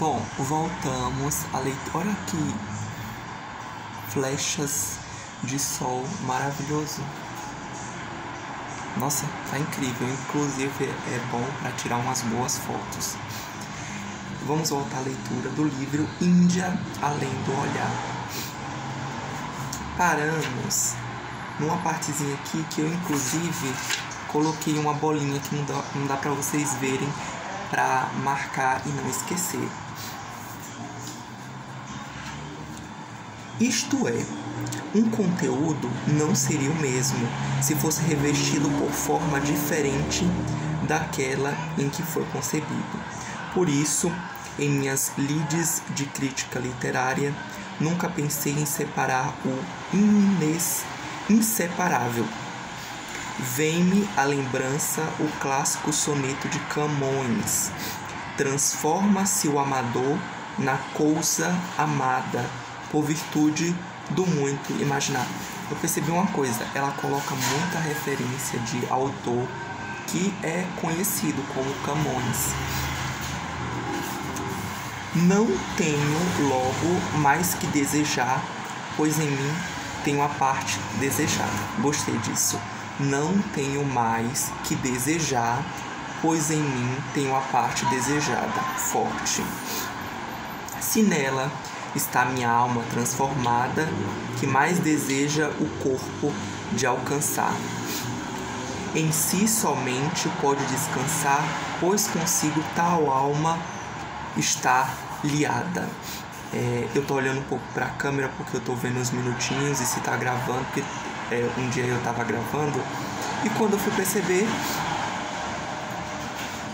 Bom, voltamos à leitura. Olha que flechas de sol maravilhoso. Nossa, tá incrível. Inclusive é bom para tirar umas boas fotos. Vamos voltar à leitura do livro Índia Além do Olhar. Paramos numa partezinha aqui que eu inclusive coloquei uma bolinha que não dá para vocês verem, para marcar e não esquecer. Isto é, um conteúdo não seria o mesmo se fosse revestido por forma diferente daquela em que foi concebido. Por isso, em minhas lides de crítica literária, nunca pensei em separar o inseparável. Vem-me à lembrança o clássico soneto de Camões: transforma-se o amador na coisa amada, por virtude do muito imaginar. Eu percebi uma coisa, ela coloca muita referência de autor que é conhecido como Camões. Não tenho logo mais que desejar, pois em mim tenho a parte desejada. Gostei disso. Não tenho mais que desejar, pois em mim tenho a parte desejada. Forte. Se nela está minha alma transformada, que mais deseja o corpo de alcançar. Em si somente pode descansar, pois consigo tal alma estar liada. Eu tô olhando um pouco para a câmera porque eu tô vendo os minutinhos e se tá gravando, porque um dia eu tava gravando e quando eu fui perceber,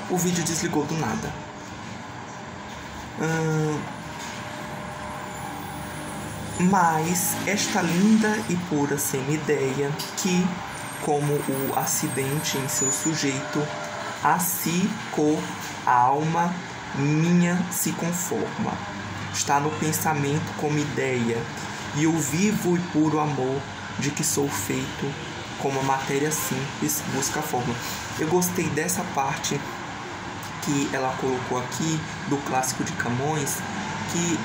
o vídeo desligou do nada. Mas esta linda e pura semi-ideia que, como o acidente em seu sujeito, a si a alma minha se conforma, está no pensamento como ideia, e o vivo e puro amor de que sou feito, como a matéria simples busca a forma. Eu gostei dessa parte que ela colocou aqui, do clássico de Camões, que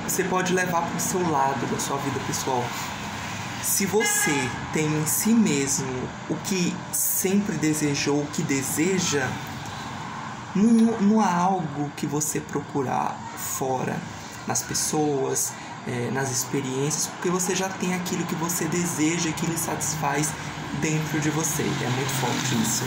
você pode levar para o seu lado da sua vida pessoal. Se você tem em si mesmo o que sempre desejou, o que deseja, não há algo que você procurar fora, nas pessoas, nas experiências, porque você já tem aquilo que você deseja e que lhe satisfaz dentro de você. É muito forte isso.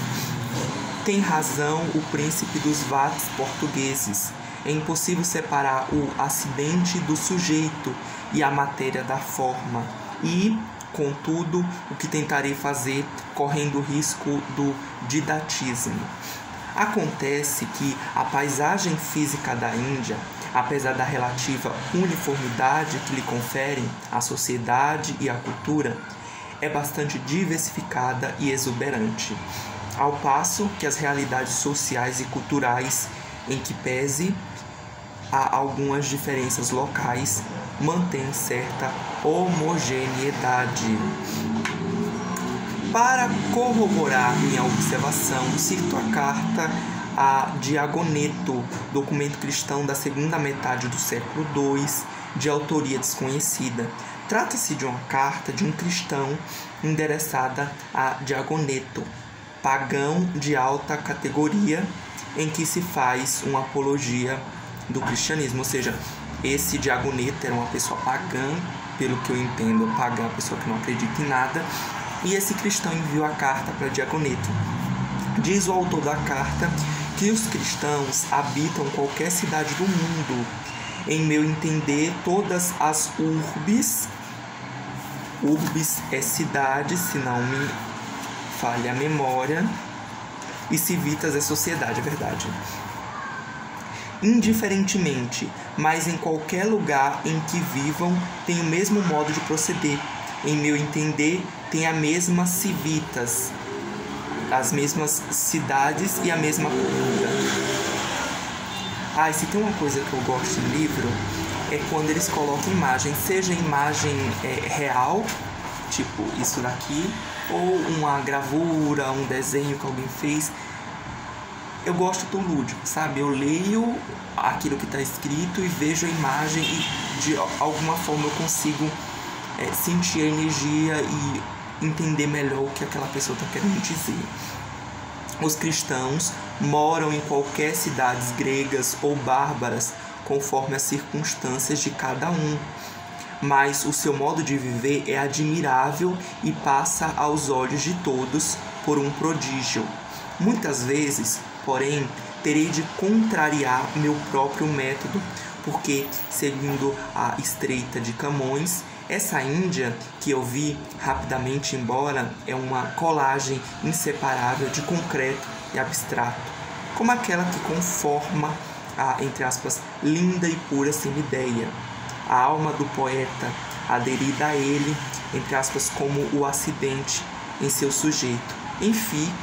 Tem razão o príncipe dos vates portugueses. É impossível separar o acidente do sujeito e a matéria da forma. E, contudo, o que tentarei fazer, correndo o risco do didatismo. Acontece que a paisagem física da Índia, apesar da relativa uniformidade que lhe conferem a sociedade e a cultura, é bastante diversificada e exuberante, ao passo que as realidades sociais e culturais, em que pese há algumas diferenças locais, mantêm certa homogeneidade. Para corroborar minha observação, cito a carta de Agoneto, documento cristão da segunda metade do século II, de autoria desconhecida. Trata-se de uma carta de um cristão endereçada a Diagoneto, pagão de alta categoria, em que se faz uma apologia do cristianismo. Ou seja, esse Diagoneto era uma pessoa pagã, pelo que eu entendo, pagã, uma pessoa que não acredita em nada, e esse cristão enviou a carta para Diagoneto. Diz o autor da carta que os cristãos habitam qualquer cidade do mundo. Em meu entender, todas as urbes é cidade, se não me falha a memória, e civitas é sociedade, é verdade. Indiferentemente, mas em qualquer lugar em que vivam, tem o mesmo modo de proceder. Em meu entender, tem a mesma civitas, as mesmas cidades e a mesma cultura. E se tem uma coisa que eu gosto no livro, é quando eles colocam imagem, seja imagem real, tipo isso daqui, ou uma gravura, um desenho que alguém fez. eu gosto do lúdico, sabe? Eu leio aquilo que está escrito e vejo a imagem e de alguma forma eu consigo sentir a energia e entender melhor o que aquela pessoa está querendo dizer. Os cristãos moram em qualquer cidades gregas ou bárbaras, conforme as circunstâncias de cada um. Mas o seu modo de viver é admirável e passa aos olhos de todos por um prodígio. Muitas vezes, porém, terei de contrariar meu próprio método, porque, seguindo a Estreita de Camões, essa Índia que eu vi rapidamente embora é uma colagem inseparável de concreto e abstrato, como aquela que conforma a, entre aspas, linda e pura semideia. A alma do poeta aderida a ele, entre aspas, como o acidente em seu sujeito. Enfim,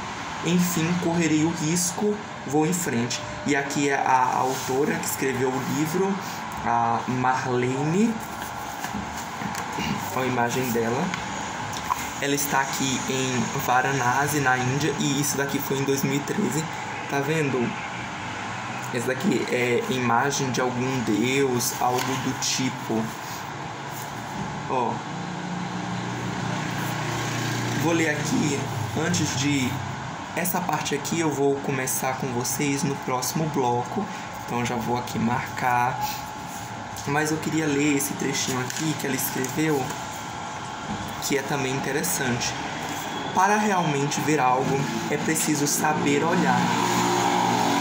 correrei o risco, vou em frente. E aqui é a autora que escreveu o livro, a Marlene. Olha a imagem dela. Ela está aqui em Varanasi, na Índia, e isso daqui foi em 2013. Tá vendo? Essa daqui é imagem de algum deus, algo do tipo. Ó. Vou ler aqui, antes de... Essa parte aqui eu vou começar com vocês no próximo bloco. Então já vou aqui marcar. Mas eu queria ler esse trechinho aqui que ela escreveu, que é também interessante. Para realmente ver algo, é preciso saber olhar.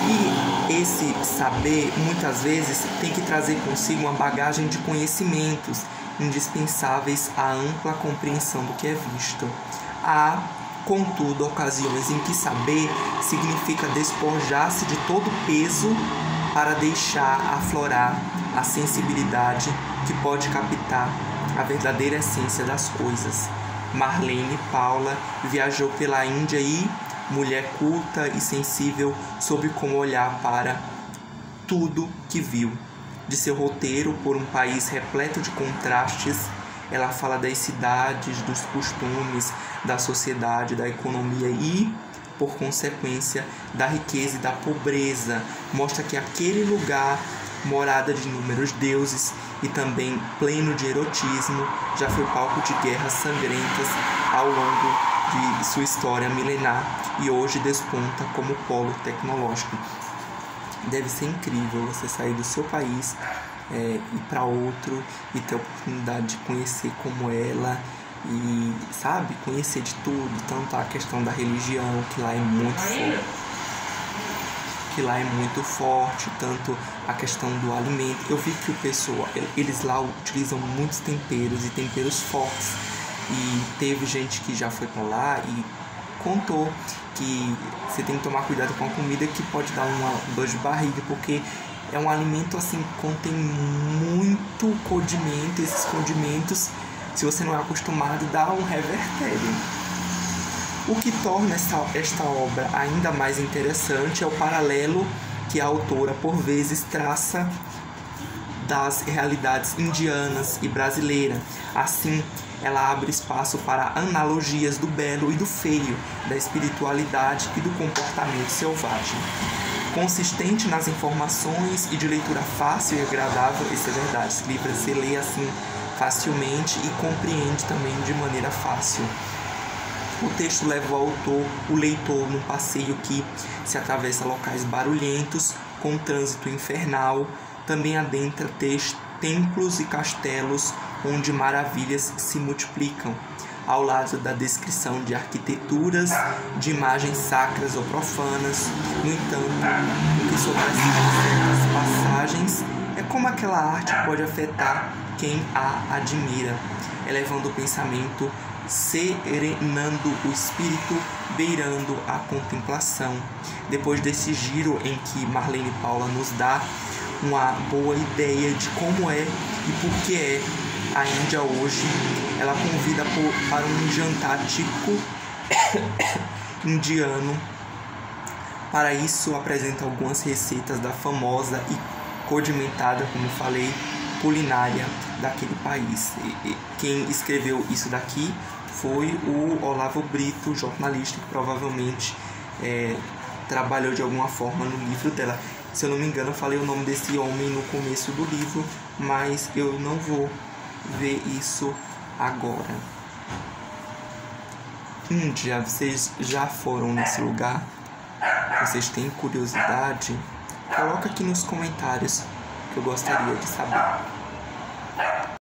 E esse saber, muitas vezes, tem que trazer consigo uma bagagem de conhecimentos indispensáveis à ampla compreensão do que é visto. Há, contudo, ocasiões em que saber significa despojar-se de todo peso para deixar aflorar a sensibilidade que pode captar a verdadeira essência das coisas. Marlene Paula viajou pela Índia e, mulher culta e sensível, soube como olhar para tudo que viu. De seu roteiro por um país repleto de contrastes, ela fala das cidades, dos costumes, da sociedade, da economia e, por consequência, da riqueza e da pobreza. Mostra que aquele lugar, morada de inúmeros deuses e também pleno de erotismo, já foi palco de guerras sangrentas ao longo de sua história milenar e hoje desponta como polo tecnológico. Deve ser incrível você sair do seu país, ir para outro e ter a oportunidade de conhecer como ela e, sabe, conhecer de tudo, tanto a questão da religião, que lá é muito forte, tanto a questão do alimento. Eu vi que o pessoal, eles lá utilizam muitos temperos e temperos fortes, e teve gente que já foi para lá e contou que você tem que tomar cuidado com a comida, que pode dar uma dor de barriga, porque é um alimento assim, contém muito condimento, e esses condimentos, se você não é acostumado, dá um revertério. O que torna esta obra ainda mais interessante é o paralelo que a autora por vezes traça das realidades indianas e brasileiras. Assim, ela abre espaço para analogias do belo e do feio, da espiritualidade e do comportamento selvagem. Consistente nas informações e de leitura fácil e agradável, isso é verdade, esse livro você lê assim facilmente e compreende também de maneira fácil. O texto leva o leitor num passeio que se atravessa locais barulhentos, com trânsito infernal, também adentra templos e castelos onde maravilhas se multiplicam, ao lado da descrição de arquiteturas, de imagens sacras ou profanas. No entanto, o que sobressai em certas passagens é como aquela arte pode afetar quem a admira, elevando o pensamento, serenando o espírito, beirando a contemplação. Depois desse giro em que Marlene Paula nos dá uma boa ideia de como é e por que é a Índia hoje, ela convida para um jantar típico indiano. Para isso, apresenta algumas receitas da famosa e condimentada, como falei, culinária daquele país. Quem escreveu isso daqui foi o Olavo Brito, jornalista, que provavelmente trabalhou de alguma forma no livro dela. Se eu não me engano, eu falei o nome desse homem no começo do livro, mas eu não vou ver isso agora. Um dia vocês já foram nesse lugar? Vocês têm curiosidade? Coloca aqui nos comentários que eu gostaria de saber.